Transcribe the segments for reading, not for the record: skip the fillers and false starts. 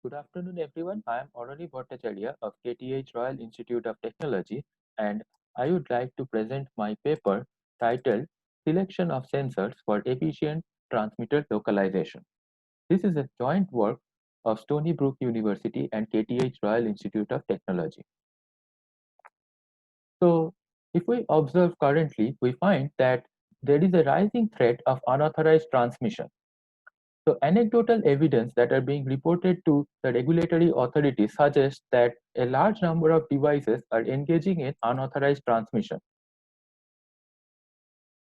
Good afternoon, everyone. I am Orani Bhattacharya of KTH Royal Institute of Technology, and I would like to present my paper titled Selection of Sensors for Efficient Transmitter Localization. This is a joint work of Stony Brook University and KTH Royal Institute of Technology. So, if we observe currently, we find that there is a rising threat of unauthorized transmission. So anecdotal evidence that are being reported to the regulatory authorities suggests that a large number of devices are engaging in unauthorized transmission.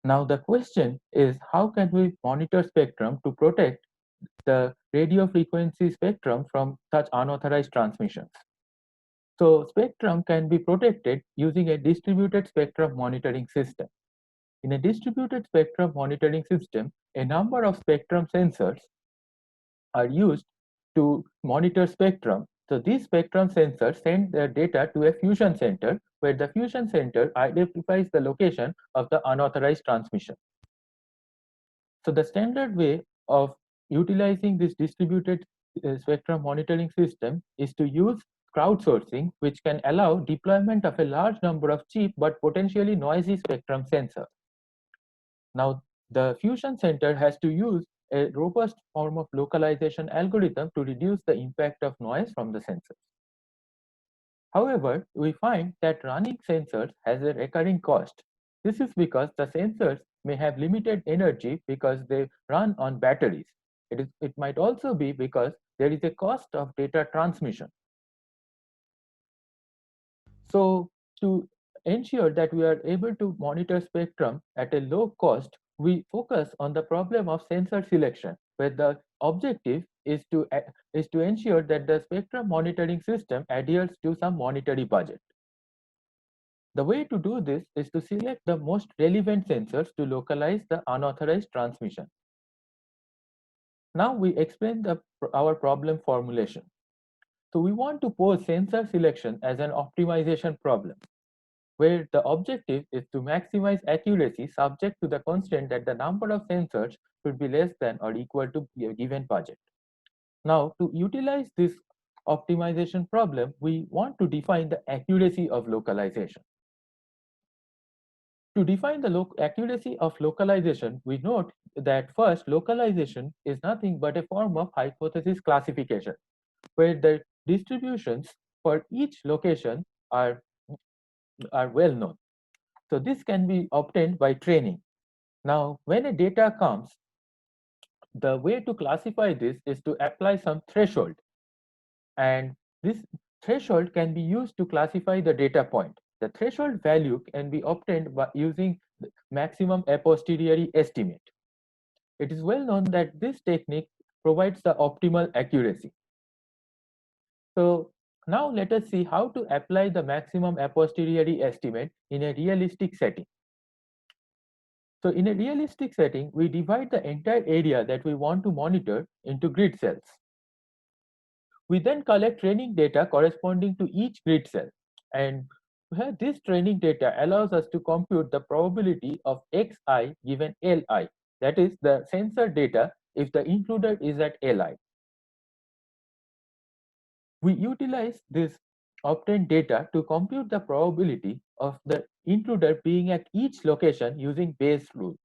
Now the question is, how can we monitor spectrum to protect the radio frequency spectrum from such unauthorized transmissions? So spectrum can be protected using a distributed spectrum monitoring system. In a distributed spectrum monitoring system, a number of spectrum sensors are used to monitor spectrum. So these spectrum sensors send their data to a fusion center where the fusion center identifies the location of the unauthorized transmission. So the standard way of utilizing this distributed spectrum monitoring system is to use crowdsourcing, which can allow deployment of a large number of cheap but potentially noisy spectrum sensors. Now, the fusion center has to use a robust form of localization algorithm to reduce the impact of noise from the sensors. However, we find that running sensors has a recurring cost. This is because the sensors may have limited energy because they run on batteries. It might also be because there is a cost of data transmission. So to ensure that we are able to monitor spectrum at a low cost, we focus on the problem of sensor selection, where the objective is to ensure that the spectrum monitoring system adheres to some monetary budget. The way to do this is to select the most relevant sensors to localize the unauthorized transmission. Now we explain our problem formulation. So we want to pose sensor selection as an optimization problem, where the objective is to maximize accuracy subject to the constraint that the number of sensors should be less than or equal to a given budget. Now, to utilize this optimization problem, we want to define the accuracy of localization. To define the accuracy of localization, we note that first, localization is nothing but a form of hypothesis classification, where the distributions for each location are well known. So this can be obtained by training. Now, when a data comes, the way to classify this is to apply some threshold. And this threshold can be used to classify the data point. The threshold value can be obtained by using the maximum a posteriori estimate. It is well known that this technique provides the optimal accuracy. So now let us see how to apply the maximum a posteriori estimate in a realistic setting. So in a realistic setting, we divide the entire area that we want to monitor into grid cells. We then collect training data corresponding to each grid cell. And this training data allows us to compute the probability of xi given li, that is the sensor data if the intruder is at li. We utilize this obtained data to compute the probability of the intruder being at each location using Bayes rule.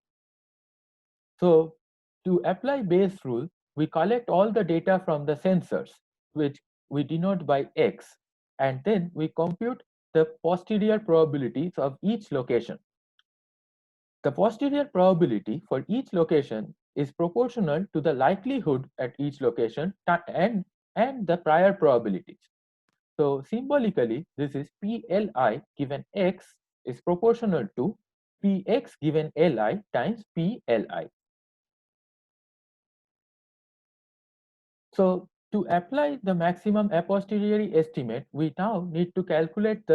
So to apply Bayes rule, we collect all the data from the sensors, which we denote by x, and then we compute the posterior probabilities of each location. The posterior probability for each location is proportional to the likelihood at each location and the prior probabilities. So symbolically, this is PLI given x is proportional to Px given Li times PLI. So to apply the maximum a posteriori estimate, we now need to calculate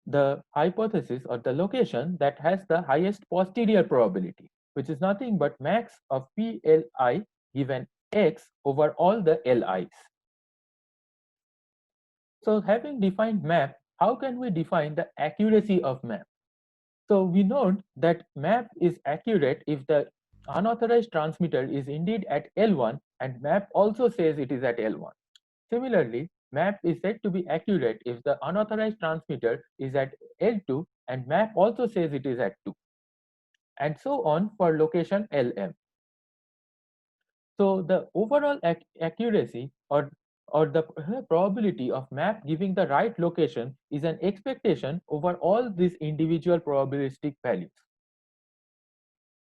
the hypothesis or the location that has the highest posterior probability, which is nothing but max of PLI given x over all the Li's. So having defined map, how can we define the accuracy of map? So we note that map is accurate if the unauthorized transmitter is indeed at L1 and map also says it is at L1. Similarly, map is said to be accurate if the unauthorized transmitter is at L2 and map also says it is at 2, and so on for location LM. So the overall accuracy or the probability of map giving the right location is an expectation over all these individual probabilistic values.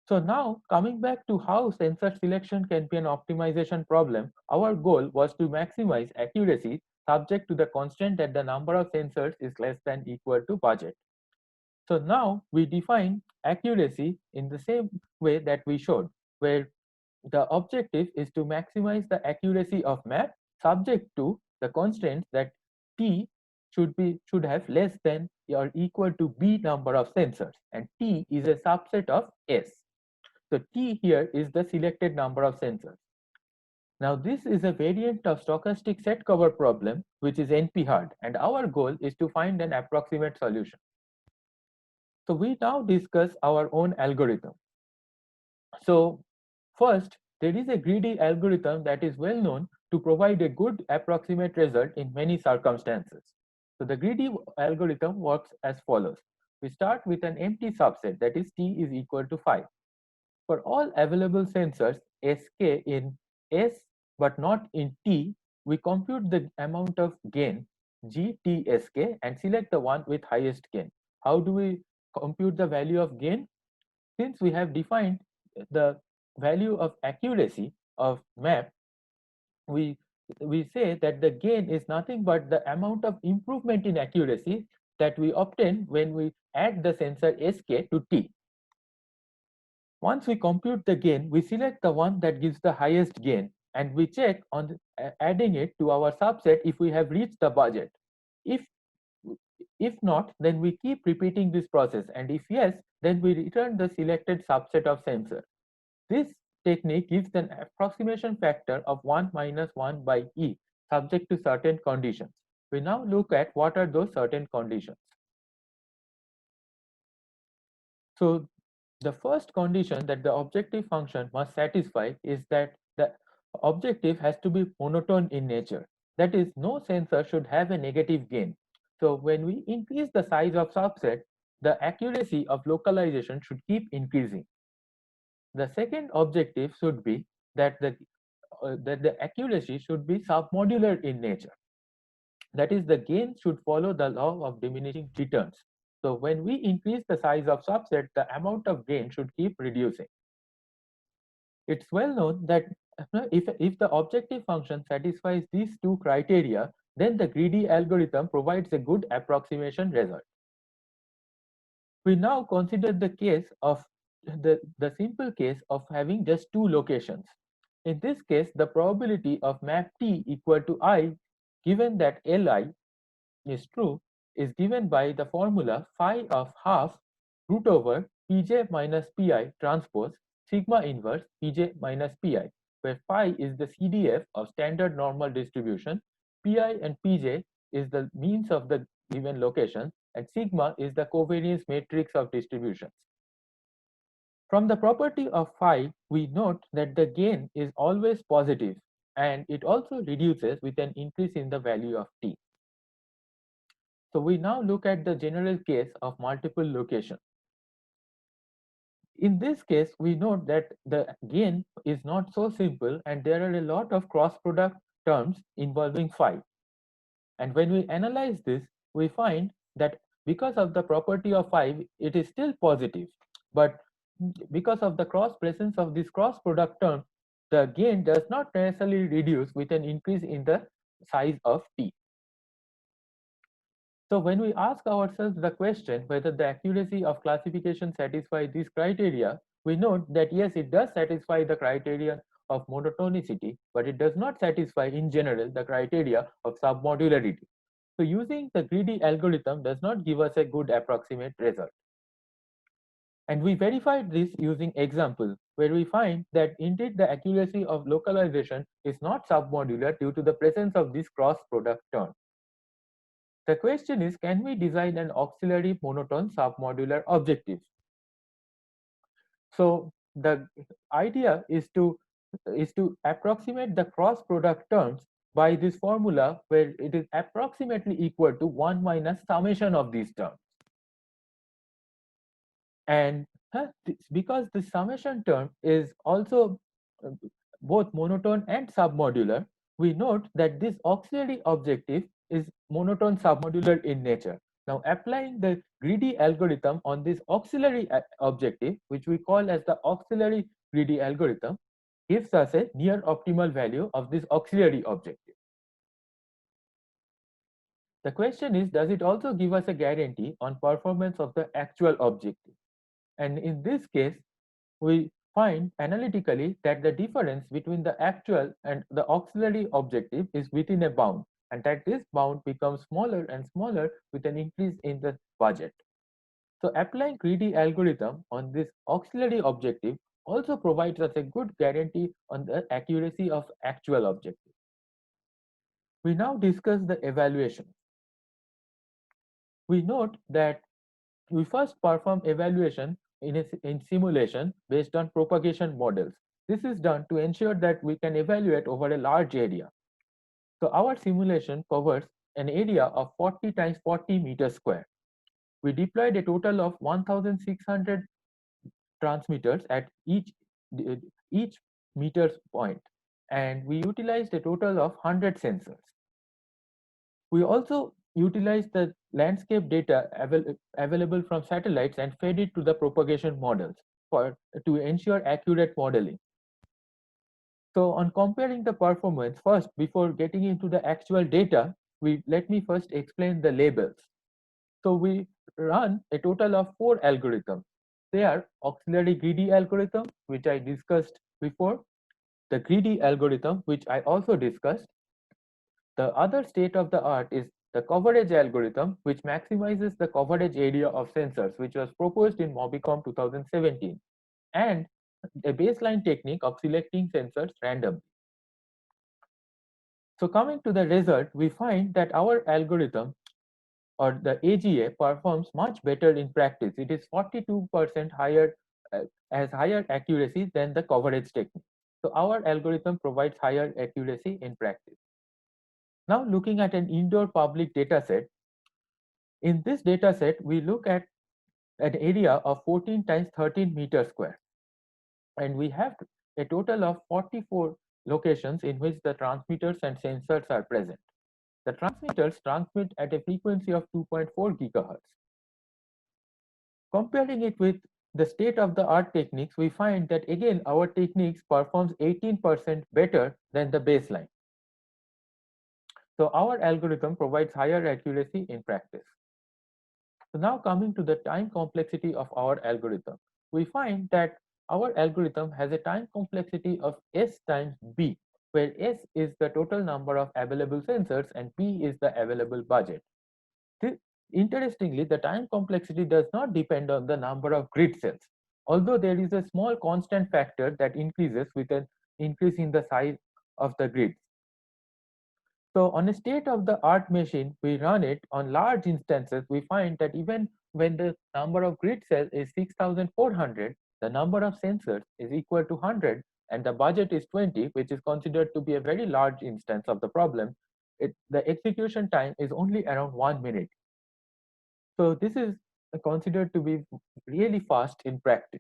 So now coming back to how sensor selection can be an optimization problem, our goal was to maximize accuracy subject to the constraint that the number of sensors is less than equal to budget. So now we define accuracy in the same way that we showed, where the objective is to maximize the accuracy of map subject to the constraints that T should have less than or equal to B number of sensors, and T is a subset of S. So T here is the selected number of sensors. Now this is a variant of stochastic set cover problem, which is NP-hard, and our goal is to find an approximate solution. So we now discuss our own algorithm. So first, there is a greedy algorithm that is well known to provide a good approximate result in many circumstances. So the greedy algorithm works as follows. We start with an empty subset, that is T is equal to 5. For all available sensors Sk in S but not in T, we compute the amount of gain GTSK and select the one with highest gain. How do we compute the value of gain? Since we have defined the value of accuracy of map, we say that the gain is nothing but the amount of improvement in accuracy that we obtain when we add the sensor Sk to T. Once we compute the gain, we select the one that gives the highest gain and we check on adding it to our subset if we have reached the budget. If not, then we keep repeating this process, and if yes, then we return the selected subset of sensor. This technique gives an approximation factor of 1 minus 1 by E subject to certain conditions. We now look at what are those certain conditions. So the first condition that the objective function must satisfy is that the objective has to be monotone in nature. That is, no sensor should have a negative gain. So when we increase the size of subset, the accuracy of localization should keep increasing. The second objective should be that the accuracy should be submodular in nature. That is, the gain should follow the law of diminishing returns. So when we increase the size of subset, the amount of gain should keep reducing. It's well known that if the objective function satisfies these two criteria, then the greedy algorithm provides a good approximation result. We now consider the case of the simple case of having just two locations. In this case, the probability of map T equal to I, given that Li is true, is given by the formula phi of half root over Pj minus Pi transpose sigma inverse Pj minus Pi, where phi is the CDF of standard normal distribution, Pi and Pj is the means of the given location, and sigma is the covariance matrix of distributions. From the property of phi, we note that the gain is always positive and it also reduces with an increase in the value of t. So we now look at the general case of multiple location. In this case, we note that the gain is not so simple and there are a lot of cross product terms involving phi. And when we analyze this, we find that because of the property of phi, it is still positive. But because of the cross presence of this cross product term, the gain does not necessarily reduce with an increase in the size of t. So when we ask ourselves the question whether the accuracy of classification satisfies these criteria, we note that yes, it does satisfy the criteria of monotonicity, but it does not satisfy in general the criteria of submodularity. So using the greedy algorithm does not give us a good approximate result. And we verified this using example, where we find that indeed the accuracy of localization is not submodular due to the presence of this cross product term. The question is, can we design an auxiliary monotone submodular objective? So the idea is to approximate the cross product terms by this formula where it is approximately equal to 1 minus summation of these terms. And because the summation term is also uh, both monotone and submodular, we note that this auxiliary objective is monotone submodular in nature. Now, applying the greedy algorithm on this auxiliary objective, which we call as the auxiliary greedy algorithm, gives us a near optimal value of this auxiliary objective. The question is, does it also give us a guarantee on performance of the actual objective? And in this case, we find analytically that the difference between the actual and the auxiliary objective is within a bound, and that this bound becomes smaller and smaller with an increase in the budget. So applying greedy algorithm on this auxiliary objective also provides us a good guarantee on the accuracy of actual objective. We now discuss the evaluation. We note that we first perform evaluation in simulation based on propagation models. This is done to ensure that we can evaluate over a large area. So our simulation covers an area of 40 times 40 meters square. We deployed a total of 1,600 transmitters at each meter's point, and we utilized a total of 100 sensors. We also utilized the landscape data available from satellites and fed it to the propagation models to ensure accurate modeling. So on comparing the performance, first, before getting into the actual data, let me first explain the labels. So we run a total of 4 algorithms. They are auxiliary greedy algorithm, which I discussed before, the greedy algorithm, which I also discussed. The other state of the art is the coverage algorithm, which maximizes the coverage area of sensors, which was proposed in Mobicom 2017, and a baseline technique of selecting sensors randomly. So coming to the result, we find that our algorithm or the AGA performs much better in practice. It is 42% higher, has higher accuracy than the coverage technique. So our algorithm provides higher accuracy in practice. Now looking at an indoor public data set, in this data set, we look at an area of 14 times 13 meters square. And we have a total of 44 locations in which the transmitters and sensors are present. The transmitters transmit at a frequency of 2.4 gigahertz. Comparing it with the state of the art techniques, we find that again our techniques performs 18% better than the baseline. So our algorithm provides higher accuracy in practice. So now coming to the time complexity of our algorithm, we find that our algorithm has a time complexity of S times B, where S is the total number of available sensors and B is the available budget. Interestingly, the time complexity does not depend on the number of grid cells, although there is a small constant factor that increases with an increase in the size of the grids. So on a state-of-the-art machine, we run it on large instances, we find that even when the number of grid cells is 6,400, the number of sensors is equal to 100, and the budget is 20, which is considered to be a very large instance of the problem. The execution time is only around 1 minute. So this is considered to be really fast in practice.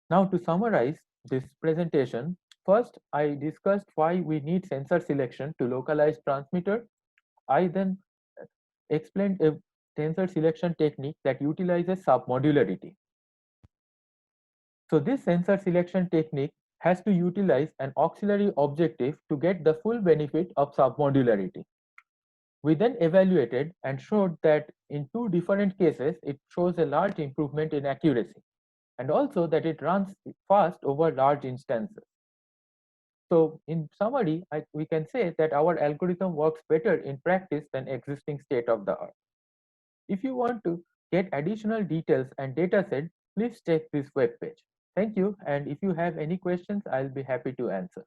Now to summarize this presentation, first I discussed why we need sensor selection to localize transmitter. I then explained a sensor selection technique that utilizes submodularity. So this sensor selection technique has to utilize an auxiliary objective to get the full benefit of submodularity. We then evaluated and showed that in 2 different cases, it shows a large improvement in accuracy, and also that it runs fast over large instances. So in summary, we can say that our algorithm works better in practice than existing state of the art. If you want to get additional details and data set, please check this web page. Thank you, and if you have any questions, I'll be happy to answer.